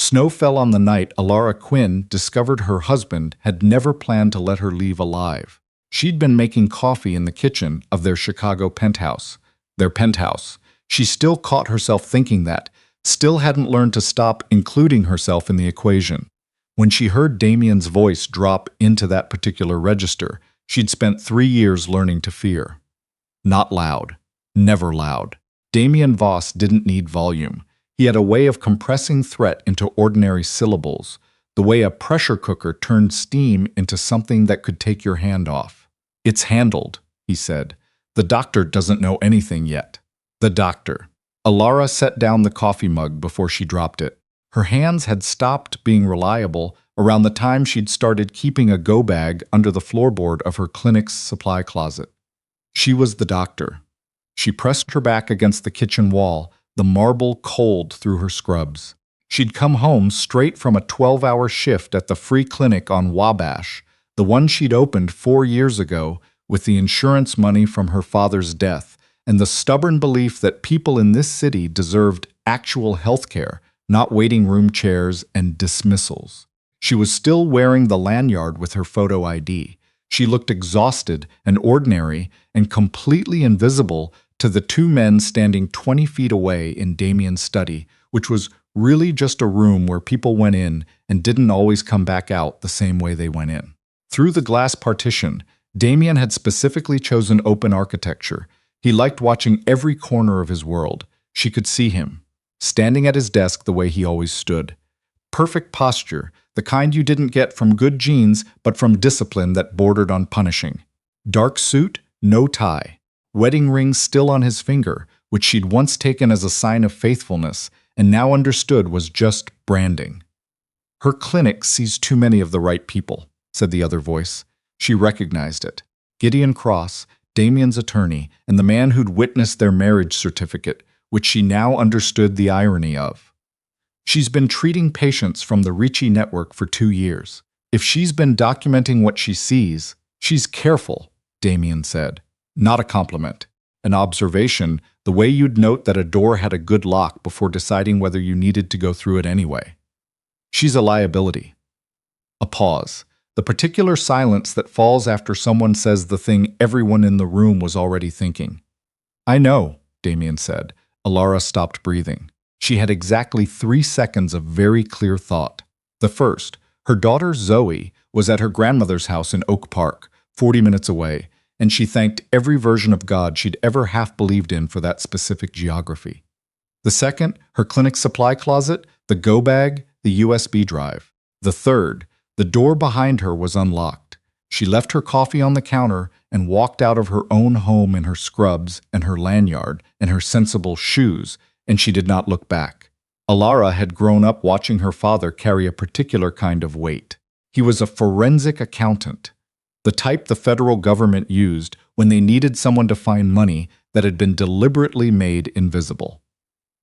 Snow fell on the night Elara Quinn discovered her husband had never planned to let her leave alive. She'd been making coffee in the kitchen of their Chicago penthouse. Their penthouse. She still caught herself thinking that, still hadn't learned to stop including herself in the equation. When she heard Damien's voice drop into that particular register, she'd spent 3 years learning to fear. Not loud. Never loud. Damien Voss didn't need volume. He had a way of compressing threat into ordinary syllables, the way a pressure cooker turned steam into something that could take your hand off. "It's handled," he said. "The doctor doesn't know anything yet." The doctor. Elara set down the coffee mug before she dropped it. Her hands had stopped being reliable around the time she'd started keeping a go bag under the floorboard of her clinic's supply closet. She was the doctor. She pressed her back against the kitchen wall, the marble cold through her scrubs. She'd come home straight from a 12-hour shift at the free clinic on Wabash, the one she'd opened 4 years ago with the insurance money from her father's death, and the stubborn belief that people in this city deserved actual health care, not waiting room chairs and dismissals. She was still wearing the lanyard with her photo ID. She looked exhausted and ordinary and completely invisible to the 2 men standing 20 feet away in Damien's study, which was really just a room where people went in and didn't always come back out the same way they went in. Through the glass partition, Damien had specifically chosen open architecture. He liked watching every corner of his world. She could see him, standing at his desk the way he always stood. Perfect posture, the kind you didn't get from good genes but from discipline that bordered on punishing. Dark suit, no tie. Wedding ring still on his finger, which she'd once taken as a sign of faithfulness and now understood was just branding. "Her clinic sees too many of the right people," said the other voice. She recognized it. Gideon Cross, Damien's attorney, and the man who'd witnessed their marriage certificate, which she now understood the irony of. "She's been treating patients from the Ricci network for 2 years. If she's been documenting what she sees, she's careful," Damien said. Not a compliment. An observation, the way you'd note that a door had a good lock before deciding whether you needed to go through it anyway. "She's a liability." A pause. The particular silence that falls after someone says the thing everyone in the room was already thinking. "I know," Damien said. Elara stopped breathing. She had exactly 3 seconds of very clear thought. The first, her daughter Zoe was at her grandmother's house in Oak Park, 40 minutes away, and she thanked every version of God she'd ever half believed in for that specific geography. The second, her clinic supply closet, the go bag, the USB drive. The third, the door behind her was unlocked. She left her coffee on the counter and walked out of her own home in her scrubs and her lanyard and her sensible shoes, and she did not look back. Elara had grown up watching her father carry a particular kind of weight. He was a forensic accountant, the type the federal government used when they needed someone to find money that had been deliberately made invisible.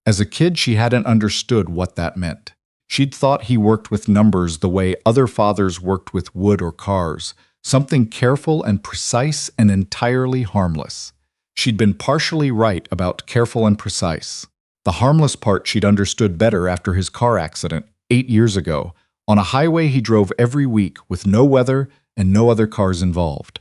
As a kid, she hadn't understood what that meant. She'd thought he worked with numbers the way other fathers worked with wood or cars, something careful and precise and entirely harmless. She'd been partially right about careful and precise. The harmless part she'd understood better after his car accident 8 years ago, on a highway he drove every week with no weather and no other cars involved.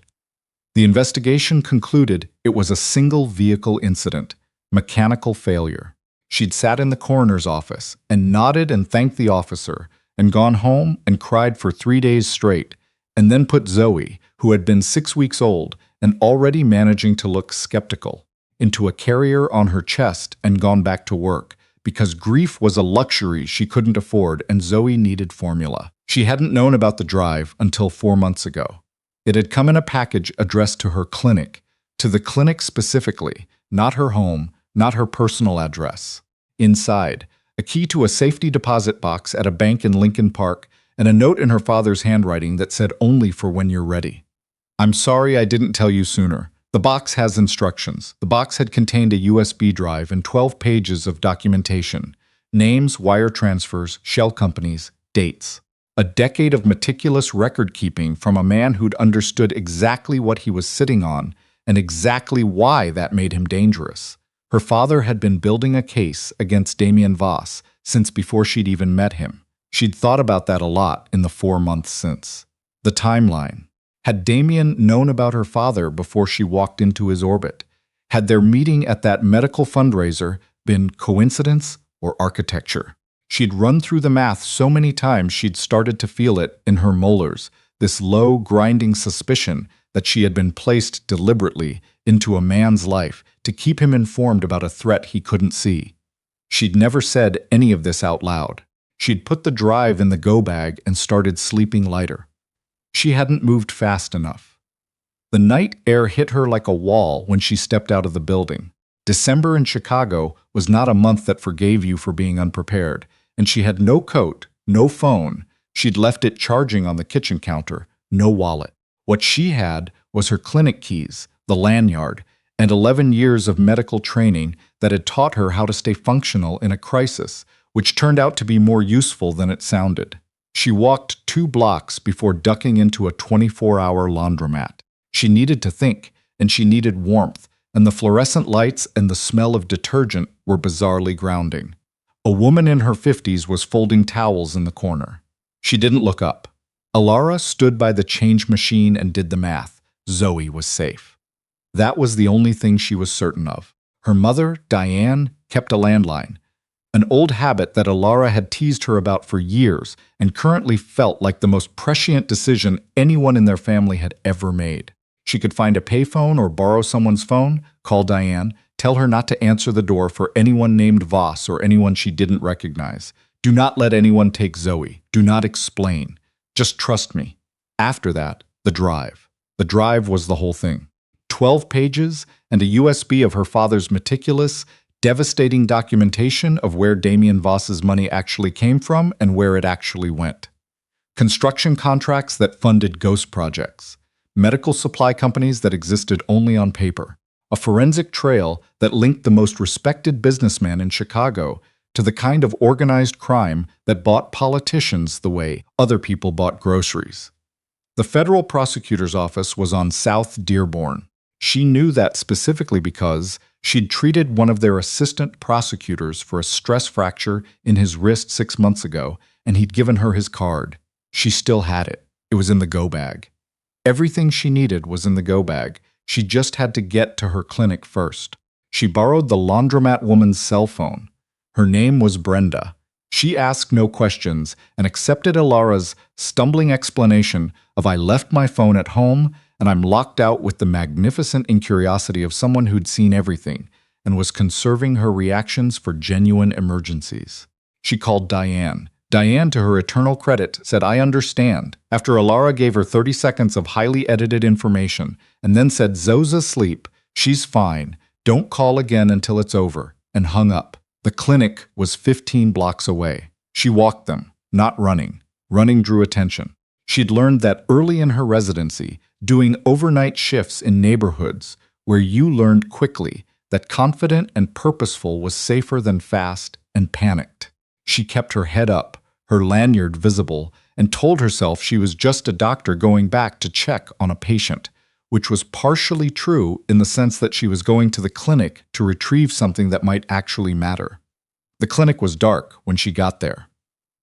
The investigation concluded it was a single vehicle incident, mechanical failure. She'd sat in the coroner's office and nodded and thanked the officer and gone home and cried for 3 days straight, and then put Zoe, who had been 6 weeks old and already managing to look skeptical, into a carrier on her chest and gone back to work, because grief was a luxury she couldn't afford and Zoe needed formula. She hadn't known about the drive until 4 months ago. It had come in a package addressed to her clinic, to the clinic specifically, not her home, not her personal address. Inside, a key to a safety deposit box at a bank in Lincoln Park, and a note in her father's handwriting that said only for when you're ready. "I'm sorry I didn't tell you sooner. The box has instructions." The box had contained a USB drive and 12 pages of documentation. Names, wire transfers, shell companies, dates. A decade of meticulous record-keeping from a man who'd understood exactly what he was sitting on and exactly why that made him dangerous. Her father had been building a case against Damien Voss since before she'd even met him. She'd thought about that a lot in the 4 months since. The timeline. Had Damien known about her father before she walked into his orbit? Had their meeting at that medical fundraiser been coincidence or architecture? She'd run through the math so many times she'd started to feel it in her molars, this low, grinding suspicion that she had been placed deliberately into a man's life to keep him informed about a threat he couldn't see. She'd never said any of this out loud. She'd put the drive in the go bag and started sleeping lighter. She hadn't moved fast enough. The night air hit her like a wall when she stepped out of the building. December in Chicago was not a month that forgave you for being unprepared, and she had no coat, no phone. She'd left it charging on the kitchen counter, no wallet. What she had was her clinic keys, the lanyard, and 11 years of medical training that had taught her how to stay functional in a crisis, which turned out to be more useful than it sounded. She walked 2 blocks before ducking into a 24-hour laundromat. She needed to think, and she needed warmth, and the fluorescent lights and the smell of detergent were bizarrely grounding. A woman in her 50s was folding towels in the corner. She didn't look up. Elara stood by the change machine and did the math. Zoe was safe. That was the only thing she was certain of. Her mother, Diane, kept a landline, an old habit that Elara had teased her about for years and currently felt like the most prescient decision anyone in their family had ever made. She could find a payphone or borrow someone's phone, call Diane, tell her not to answer the door for anyone named Voss or anyone she didn't recognize. Do not let anyone take Zoe. Do not explain. Just trust me. After that, the drive. The drive was the whole thing. 12 pages and a USB of her father's meticulous, devastating documentation of where Damien Voss's money actually came from and where it actually went. Construction contracts that funded ghost projects. Medical supply companies that existed only on paper. A forensic trail that linked the most respected businessman in Chicago to the kind of organized crime that bought politicians the way other people bought groceries. The federal prosecutor's office was on South Dearborn. She knew that specifically because she'd treated one of their assistant prosecutors for a stress fracture in his wrist 6 months ago, and he'd given her his card. She still had it. It was in the go bag. Everything she needed was in the go bag. She just had to get to her clinic first. She borrowed the laundromat woman's cell phone. Her name was Brenda. She asked no questions and accepted Elara's stumbling explanation of "I left my phone at home and I'm locked out," with the magnificent incuriosity of someone who'd seen everything and was conserving her reactions for genuine emergencies. She called Diane. Diane, to her eternal credit, said, "I understand," after Elara gave her 30 seconds of highly edited information and then said, "Zoe's asleep. She's fine. Don't call again until it's over," and hung up. The clinic was 15 blocks away. She walked them, not running. Running drew attention. She'd learned that early in her residency, doing overnight shifts in neighborhoods where you learned quickly that confident and purposeful was safer than fast and panicked. She kept her head up, her lanyard visible, and told herself she was just a doctor going back to check on a patient, which was partially true in the sense that she was going to the clinic to retrieve something that might actually matter. The clinic was dark when she got there.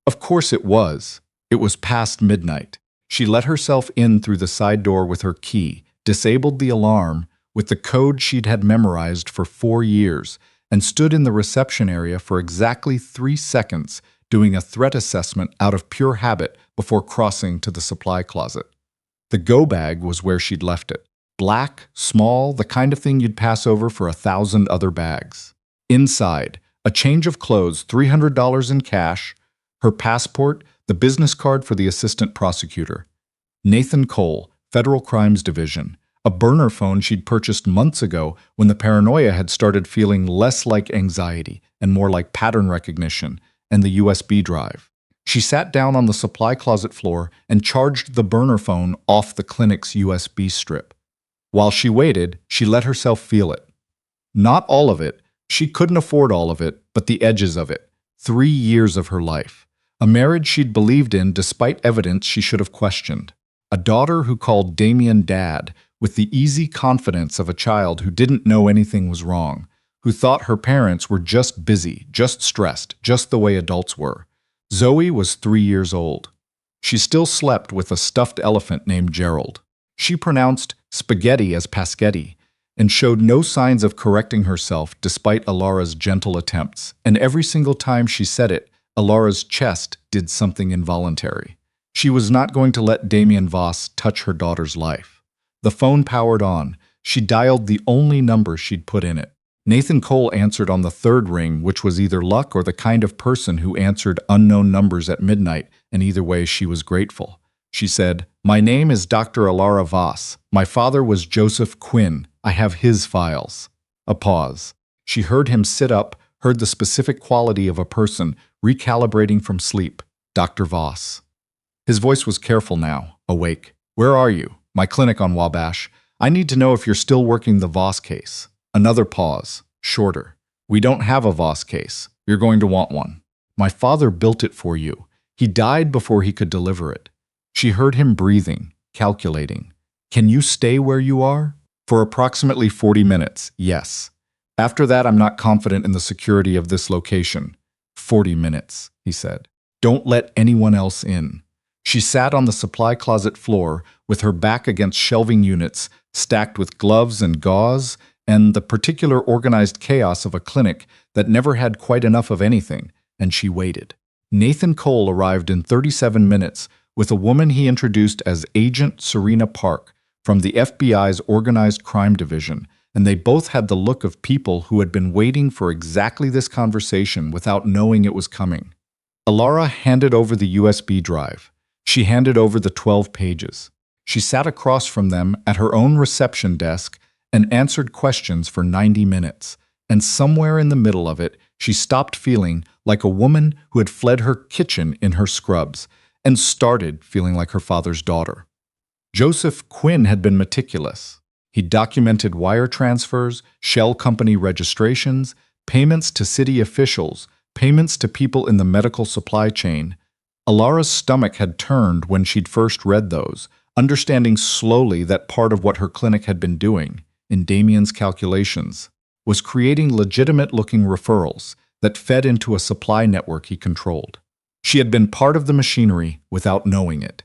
Of course it was. It was past midnight. She let herself in through the side door with her key, disabled the alarm with the code she'd had memorized for 4 years, and stood in the reception area for exactly 3 seconds doing a threat assessment out of pure habit before crossing to the supply closet. The go bag was where she'd left it. Black, small, the kind of thing you'd pass over for 1,000 other bags. Inside, a change of clothes, $300 in cash, her passport, the business card for the assistant prosecutor. Nathan Cole, Federal Crimes Division, a burner phone she'd purchased months ago when the paranoia had started feeling less like anxiety and more like pattern recognition, and the USB drive. She sat down on the supply closet floor and charged the burner phone off the clinic's USB strip. While she waited, she let herself feel it. Not all of it. She couldn't afford all of it, but the edges of it. 3 years of her life. A marriage she'd believed in despite evidence she should have questioned. A daughter who called Damien Dad with the easy confidence of a child who didn't know anything was wrong, who thought her parents were just busy, just stressed, just the way adults were. Zoe was 3 years old. She still slept with a stuffed elephant named Gerald. She pronounced spaghetti as paschetti and showed no signs of correcting herself despite Elara's gentle attempts, and every single time she said it, Elara's chest did something involuntary. She was not going to let Damien Voss touch her daughter's life. The phone powered on. She dialed the only number she'd put in it. Nathan Cole answered on the third ring, which was either luck or the kind of person who answered unknown numbers at midnight, and either way she was grateful. She said, "My name is Dr. Elara Voss. My father was Joseph Quinn. I have his files." A pause. She heard him sit up, heard the specific quality of a person recalibrating from sleep. Dr. Voss. His voice was careful now, awake. "Where are you?" "My clinic on Wabash. I need to know if you're still working the Voss case." Another pause, shorter. "We don't have a Voss case. You're going to want one. My father built it for you. He died before he could deliver it." She heard him breathing, calculating. "Can you stay where you are?" "For approximately 40 minutes, yes. After that, I'm not confident in the security of this location." 40 minutes, he said. "Don't let anyone else in." She sat on the supply closet floor with her back against shelving units stacked with gloves and gauze and the particular organized chaos of a clinic that never had quite enough of anything, and she waited. Nathan Cole arrived in 37 minutes with a woman he introduced as Agent Serena Park from the FBI's Organized Crime Division, and they both had the look of people who had been waiting for exactly this conversation without knowing it was coming. Elara handed over the USB drive. She handed over the 12 pages. She sat across from them at her own reception desk and answered questions for 90 minutes, and somewhere in the middle of it, she stopped feeling like a woman who had fled her kitchen in her scrubs and started feeling like her father's daughter. Joseph Quinn had been meticulous. He documented wire transfers, shell company registrations, payments to city officials, payments to people in the medical supply chain. Elara's stomach had turned when she'd first read those, understanding slowly that part of what her clinic had been doing, in Damien's calculations, was creating legitimate-looking referrals that fed into a supply network he controlled. She had been part of the machinery without knowing it.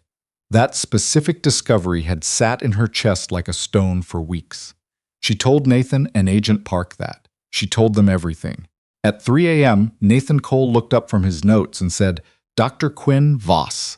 That specific discovery had sat in her chest like a stone for weeks. She told Nathan and Agent Park that. She told them everything. At 3 a.m., Nathan Cole looked up from his notes and said, "Dr. Quinn Voss."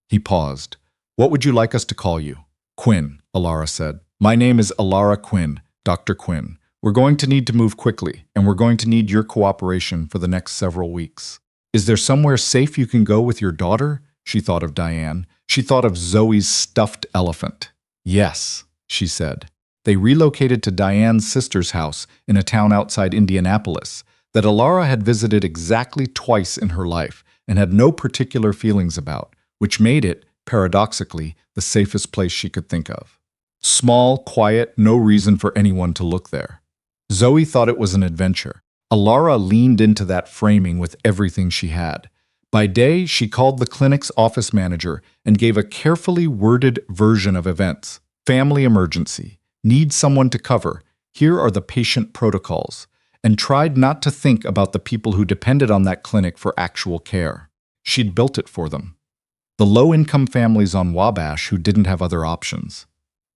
He paused. "What would you like us to call you?" "Quinn," Elara said. "My name is Elara Quinn, Dr. Quinn. We're going to need to move quickly, and we're going to need your cooperation for the next several weeks." "Is there somewhere safe you can go with your daughter?" She thought of Diane. She thought of Zoe's stuffed elephant. "Yes," she said. They relocated to Diane's sister's house in a town outside Indianapolis that Elara had visited exactly twice in her life and had no particular feelings about, which made it, paradoxically, the safest place she could think of. Small, quiet, no reason for anyone to look there. Zoe thought it was an adventure. Elara leaned into that framing with everything she had. By day, she called the clinic's office manager and gave a carefully worded version of events. Family emergency. Need someone to cover. Here are the patient protocols. And tried not to think about the people who depended on that clinic for actual care. She'd built it for them. The low-income families on Wabash who didn't have other options.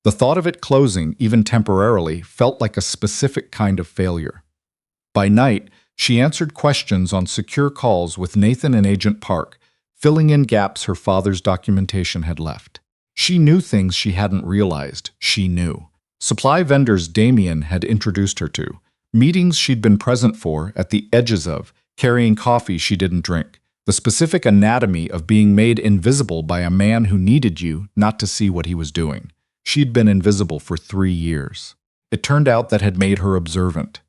The thought of it closing, even temporarily, felt like a specific kind of failure. By night, she answered questions on secure calls with Nathan and Agent Park, filling in gaps her father's documentation had left. She knew things she hadn't realized. She knew. Supply vendors Damien had introduced her to. Meetings she'd been present for, at the edges of, carrying coffee she didn't drink. The specific anatomy of being made invisible by a man who needed you not to see what he was doing. She'd been invisible for 3 years. It turned out that had made her observant.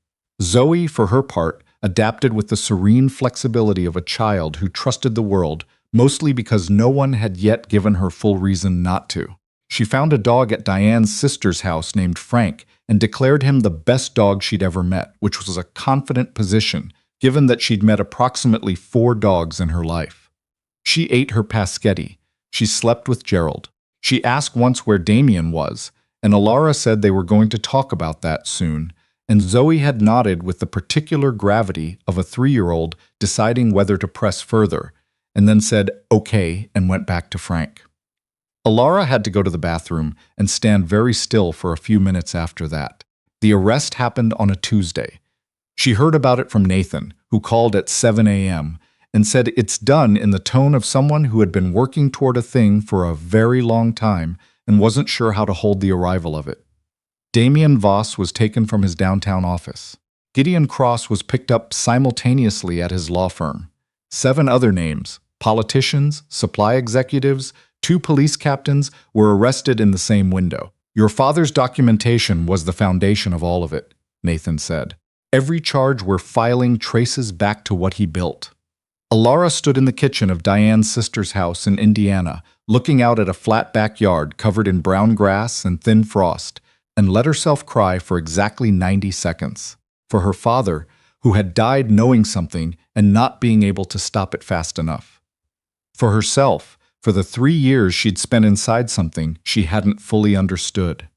Zoe, for her part, adapted with the serene flexibility of a child who trusted the world, mostly because no one had yet given her full reason not to. She found a dog at Diane's sister's house named Frank and declared him the best dog she'd ever met, which was a confident position, given that she'd met approximately 4 dogs in her life. She ate her paschetti. She slept with Gerald. She asked once where Damien was, and Elara said they were going to talk about that soon, and Zoe had nodded with the particular gravity of a 3-year-old deciding whether to press further, and then said, "Okay," and went back to Frank. Elara had to go to the bathroom and stand very still for a few minutes after that. The arrest happened on a Tuesday. She heard about it from Nathan, who called at 7 a.m., and said it's done in the tone of someone who had been working toward a thing for a very long time and wasn't sure how to hold the arrival of it. Damian Voss was taken from his downtown office. Gideon Cross was picked up simultaneously at his law firm. 7 other names, politicians, supply executives, 2 police captains, were arrested in the same window. "Your father's documentation was the foundation of all of it," Nathan said. "Every charge we're filing traces back to what he built." Elara stood in the kitchen of Diane's sister's house in Indiana, looking out at a flat backyard covered in brown grass and thin frost, and let herself cry for exactly 90 seconds. For her father, who had died knowing something and not being able to stop it fast enough. For herself, for the 3 years she'd spent inside something she hadn't fully understood.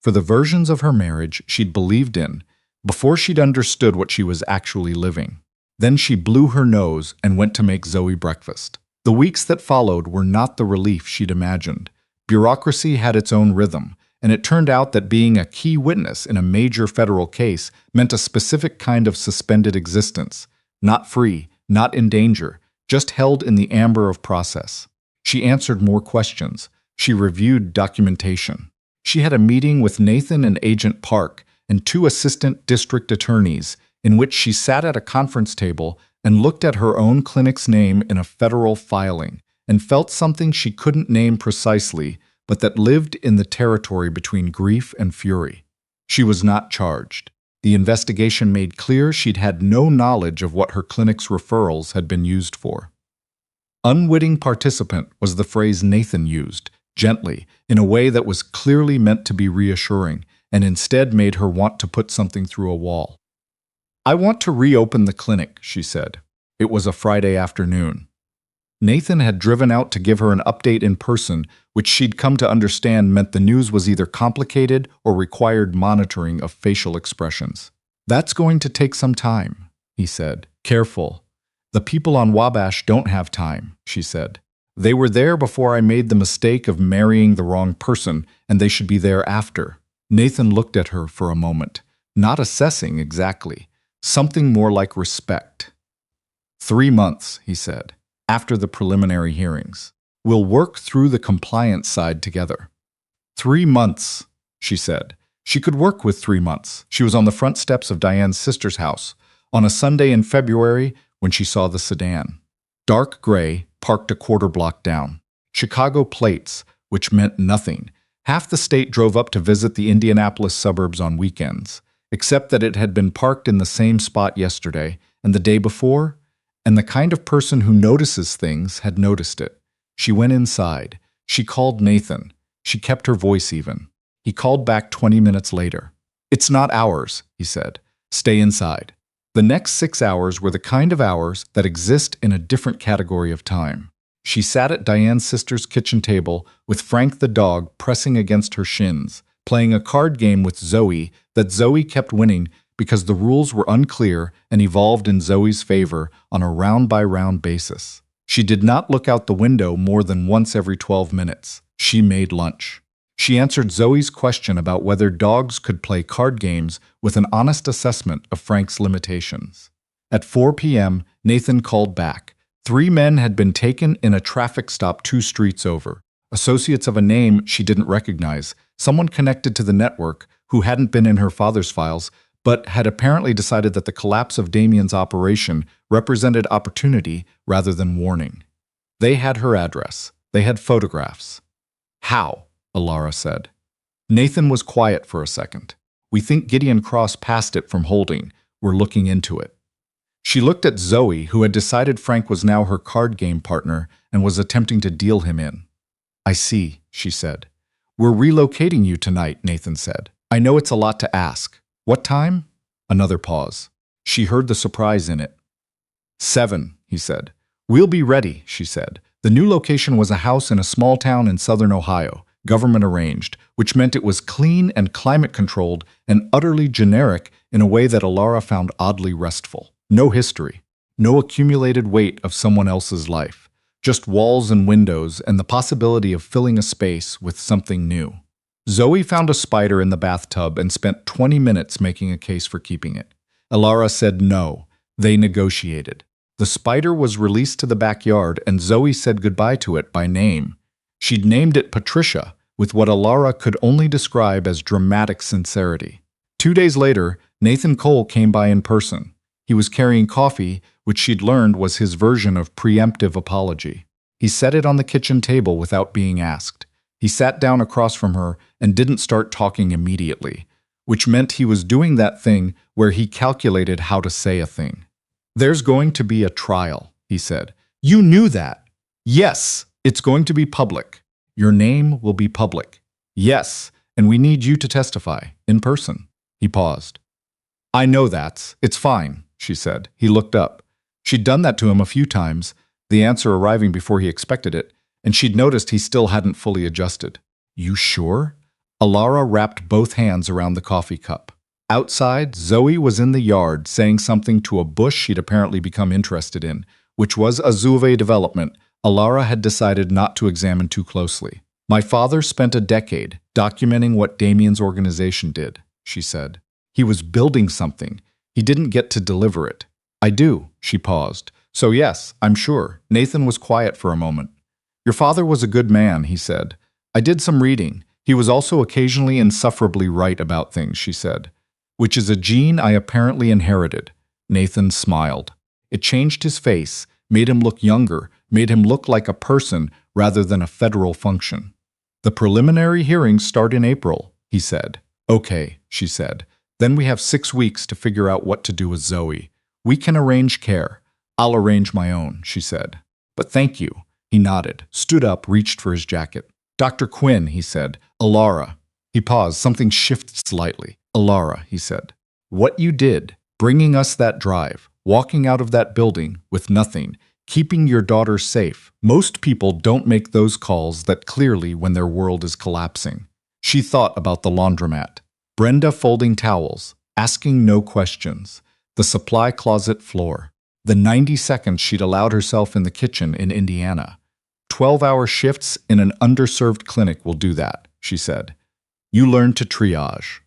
For the versions of her marriage she'd believed in, before she'd understood what she was actually living. Then she blew her nose and went to make Zoe breakfast. The weeks that followed were not the relief she'd imagined. Bureaucracy had its own rhythm, and it turned out that being a key witness in a major federal case meant a specific kind of suspended existence. Not free, not in danger, just held in the amber of process. She answered more questions. She reviewed documentation. She had a meeting with Nathan and Agent Park and 2 assistant district attorneys, in which she sat at a conference table and looked at her own clinic's name in a federal filing and felt something she couldn't name precisely, but that lived in the territory between grief and fury. She was not charged. The investigation made clear she'd had no knowledge of what her clinic's referrals had been used for. "Unwitting participant" was the phrase Nathan used, gently, in a way that was clearly meant to be reassuring, and instead made her want to put something through a wall. "I want to reopen the clinic," she said. It was a Friday afternoon. Nathan had driven out to give her an update in person, which she'd come to understand meant the news was either complicated or required monitoring of facial expressions. "That's going to take some time," he said. "Careful. The people on Wabash don't have time," she said. "They were there before I made the mistake of marrying the wrong person, and they should be there after." Nathan looked at her for a moment, not assessing exactly. Something more like respect. 3 months, he said, after the preliminary hearings. "We'll work through the compliance side together." 3 months, she said. She could work with 3 months. She was on the front steps of Diane's sister's house on a Sunday in February when she saw the sedan. Dark gray, parked a quarter block down. Chicago plates, which meant nothing. Half the state drove up to visit the Indianapolis suburbs on weekends, except that it had been parked in the same spot yesterday and the day before, and the kind of person who notices things had noticed it. She went inside. She called Nathan. She kept her voice even. He called back 20 minutes later. "It's not ours," he said. "Stay inside." The next 6 hours were the kind of hours that exist in a different category of time. She sat at Diane's sister's kitchen table with Frank the dog pressing against her shins, playing a card game with Zoe that Zoe kept winning because the rules were unclear and evolved in Zoe's favor on a round-by-round basis. She did not look out the window more than once every 12 minutes. She made lunch. She answered Zoe's question about whether dogs could play card games with an honest assessment of Frank's limitations. At 4 p.m., Nathan called back. 3 men had been taken in a traffic stop 2 streets over. Associates of a name she didn't recognize, someone connected to the network who hadn't been in her father's files, but had apparently decided that the collapse of Damian's operation represented opportunity rather than warning. They had her address. They had photographs. "How?" Elara said. Nathan was quiet for a second. "We think Gideon Cross passed it from holding. We're looking into it." She looked at Zoe, who had decided Frank was now her card game partner and was attempting to deal him in. "I see," she said. "We're relocating you tonight," Nathan said. "I know it's a lot to ask. What time?" Another pause. She heard the surprise in it. 7, he said. "We'll be ready," she said. The new location was a house in a small town in southern Ohio, government arranged, which meant it was clean and climate-controlled and utterly generic in a way that Elara found oddly restful. No history. No accumulated weight of someone else's life. just walls and windows and the possibility of filling a space with something new. Zoe found a spider in the bathtub and spent 20 minutes making a case for keeping it. Elara said no. They negotiated. The spider was released to the backyard and Zoe said goodbye to it by name. She'd named it Patricia, with what Elara could only describe as dramatic sincerity. 2 days later, Nathan Cole came by in person. He was carrying coffee, which she'd learned was his version of preemptive apology. He set it on the kitchen table without being asked. He sat down across from her and didn't start talking immediately, which meant he was doing that thing where he calculated how to say a thing. "There's going to be a trial," he said. "You knew that." "Yes, it's going to be public. Your name will be public." "Yes, and we need you to testify, in person." He paused. "I know it's fine," she said. He looked up. She'd done that to him a few times, the answer arriving before he expected it, and she'd noticed he still hadn't fully adjusted. "You sure?" Elara wrapped both hands around the coffee cup. Outside, Zoe was in the yard saying something to a bush she'd apparently become interested in, which was a Zuve development Elara had decided not to examine too closely. "My father spent a decade documenting what Damien's organization did," she said. "He was building something. He didn't get to deliver it." "I do," she paused. "So yes, I'm sure." Nathan was quiet for a moment. "Your father was a good man," he said. "I did some reading. He was also occasionally insufferably right about things," she said. "Which is a gene I apparently inherited." Nathan smiled. It changed his face, made him look younger, made him look like a person rather than a federal function. "The preliminary hearings start in April," he said. "Okay," she said. "Then we have 6 weeks to figure out what to do with Zoe. We can arrange care. I'll arrange my own," she said. "But thank you." He nodded, stood up, reached for his jacket. "Dr. Quinn," he said. "Elara." He paused, something shifted slightly. "Elara," he said. "What you did, bringing us that drive, walking out of that building with nothing, keeping your daughter safe. Most people don't make those calls that clearly when their world is collapsing." She thought about the laundromat. Brenda folding towels, asking no questions. The supply closet floor. The 90 seconds she'd allowed herself in the kitchen in Indiana. 12-hour shifts in an underserved clinic will do that, she said. You learn to triage.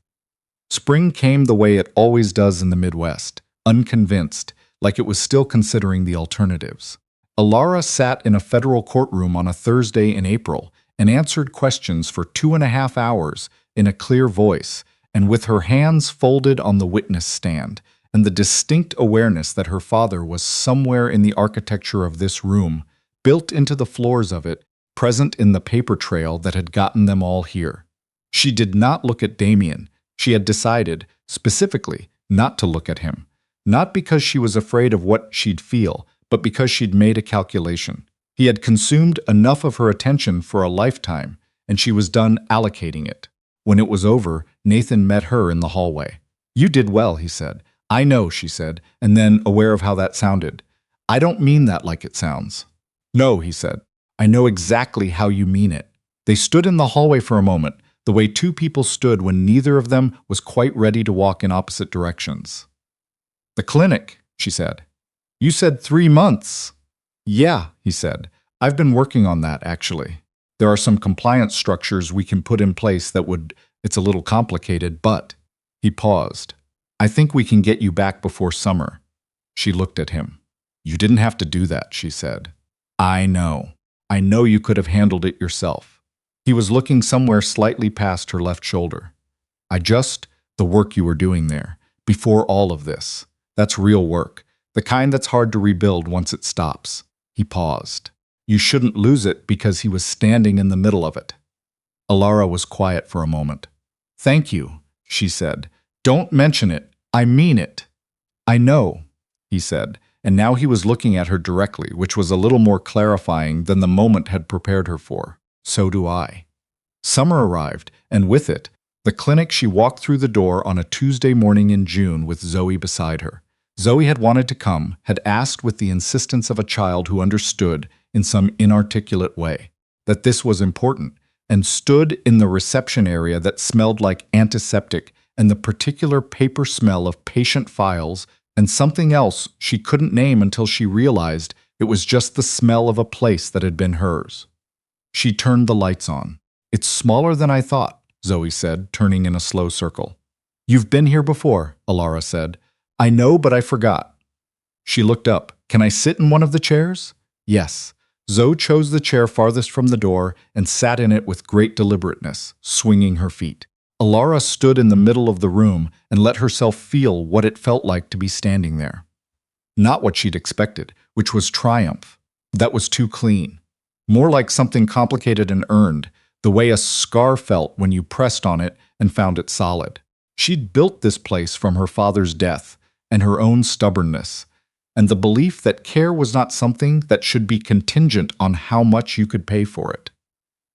Spring came the way it always does in the Midwest, unconvinced, like it was still considering the alternatives. Elara sat in a federal courtroom on a Thursday in April and answered questions for 2.5 hours in a clear voice, and with her hands folded on the witness stand, and the distinct awareness that her father was somewhere in the architecture of this room, built into the floors of it, present in the paper trail that had gotten them all here. She did not look at Damien. She had decided, specifically, not to look at him. Not because she was afraid of what she'd feel, but because she'd made a calculation. He had consumed enough of her attention for a lifetime, and she was done allocating it. When it was over, Nathan met her in the hallway. "You did well," he said. "I know," she said, and then, aware of how that sounded. "I don't mean that like it sounds." "No," he said. "I know exactly how you mean it." They stood in the hallway for a moment, the way two people stood when neither of them was quite ready to walk in opposite directions. "The clinic," she said. "You said 3 months." "Yeah," he said. "I've been working on that, actually. There are some compliance structures we can put in place that would... It's a little complicated, but..." He paused. "I think we can get you back before summer." She looked at him. "You didn't have to do that," she said. "I know. I know you could have handled it yourself." He was looking somewhere slightly past her left shoulder. The work you were doing there, before all of this. That's real work. The kind that's hard to rebuild once it stops." He paused. "You shouldn't lose it," because he was standing in the middle of it. Elara was quiet for a moment. "Thank you," she said. "Don't mention it. I mean it." "I know," he said, and now he was looking at her directly, which was a little more clarifying than the moment had prepared her for. "So do I." Summer arrived, and with it, the clinic. She walked through the door on a Tuesday morning in June with Zoe beside her. Zoe had wanted to come, had asked with the insistence of a child who understood, in some inarticulate way, that this was important, and stood in the reception area that smelled like antiseptic and the particular paper smell of patient files and something else she couldn't name until she realized It was just the smell of a place that had been hers. She turned the lights on. "It's smaller than I thought," Zoe said, turning in a slow circle. "You've been here before," Elara said. "I know, but I forgot." She looked up. "Can I sit in one of the chairs?" Yes. Zoe chose the chair farthest from the door and sat in it with great deliberateness, swinging her feet. Elara stood in the middle of the room and let herself feel what it felt like to be standing there. Not what she'd expected, which was triumph. That was too clean. More like something complicated and earned, the way a scar felt when you pressed on it and found it solid. She'd built this place from her father's death and her own stubbornness, and the belief that care was not something that should be contingent on how much you could pay for it.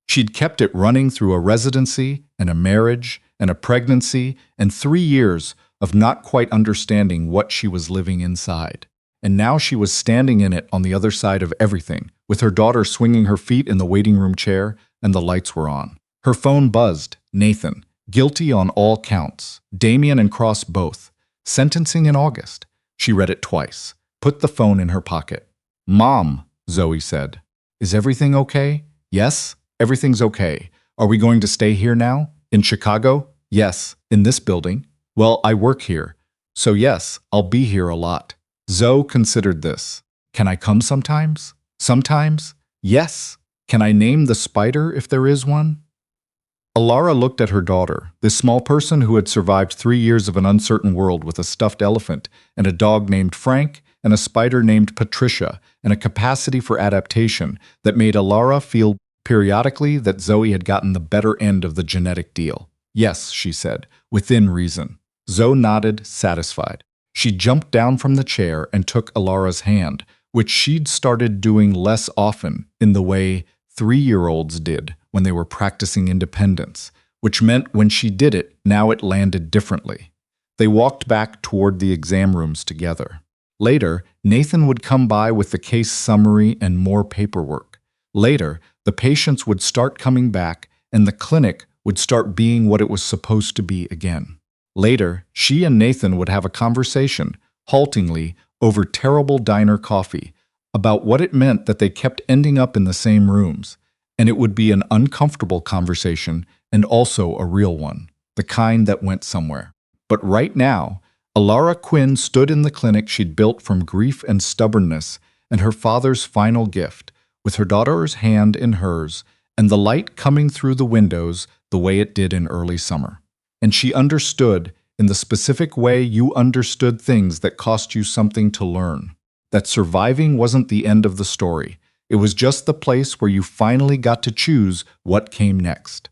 She'd kept it running through a residency and a marriage and a pregnancy and 3 years of not quite understanding what she was living inside. And now she was standing in it on the other side of everything, with her daughter swinging her feet in the waiting room chair, and the lights were on. Her phone buzzed. Nathan, guilty on all counts. Damien and Cross both. Sentencing in August. She read it twice. Put the phone in her pocket. "Mom," Zoe said. "Is everything okay?" "Yes, everything's okay. Are we going to stay here now? In Chicago?" "Yes, in this building." "Well, I work here. So yes, I'll be here a lot." Zoe considered this. "Can I come sometimes?" "Sometimes?" "Yes." "Can I name the spider if there is one?" Elara looked at her daughter, this small person who had survived 3 years of an uncertain world with a stuffed elephant and a dog named Frank and a spider named Patricia and a capacity for adaptation that made Elara feel periodically that Zoe had gotten the better end of the genetic deal. "Yes," she said, "within reason." Zoe nodded, satisfied. She jumped down from the chair and took Elara's hand, which she'd started doing less often in the way 3-year-olds did when they were practicing independence, which meant when she did it, now it landed differently. They walked back toward the exam rooms together. Later, Nathan would come by with the case summary and more paperwork. Later, the patients would start coming back, and the clinic would start being what it was supposed to be again. Later, she and Nathan would have a conversation, haltingly, over terrible diner coffee, about what it meant that they kept ending up in the same rooms. And it would be an uncomfortable conversation and also a real one, the kind that went somewhere. But right now, Elara Quinn stood in the clinic she'd built from grief and stubbornness and her father's final gift, with her daughter's hand in hers and the light coming through the windows the way it did in early summer. And she understood, in the specific way you understood things that cost you something to learn, that surviving wasn't the end of the story. It was just the place where you finally got to choose what came next.